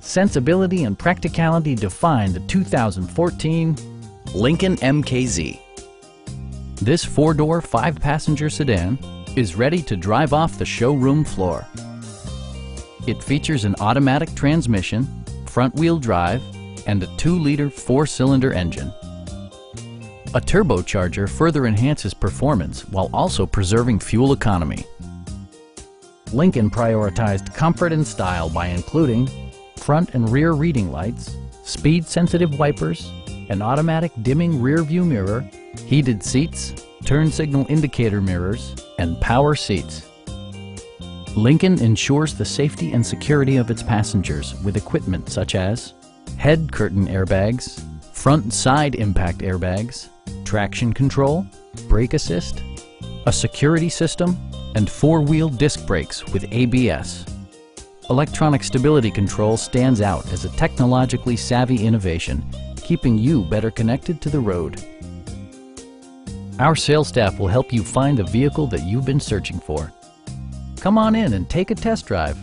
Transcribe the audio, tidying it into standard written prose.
sensibility and practicality define the 2014 Lincoln MKZ. This four-door, five-passenger sedan is ready to drive off the showroom floor. It features an automatic transmission, front-wheel drive, and a 2-liter four-cylinder engine. A turbocharger further enhances performance while also preserving fuel economy. Lincoln prioritized comfort and style by including front and rear reading lights, speed-sensitive wipers, an automatic dimming rear-view mirror, heated seats, turn signal indicator mirrors, and power seats. Lincoln ensures the safety and security of its passengers with equipment such as head curtain airbags, front and side impact airbags, traction control, brake assist, a security system, and four-wheel disc brakes with ABS. Electronic stability control stands out as a technologically savvy innovation, keeping you better connected to the road. Our sales staff will help you find the vehicle that you've been searching for. Come on in and take a test drive.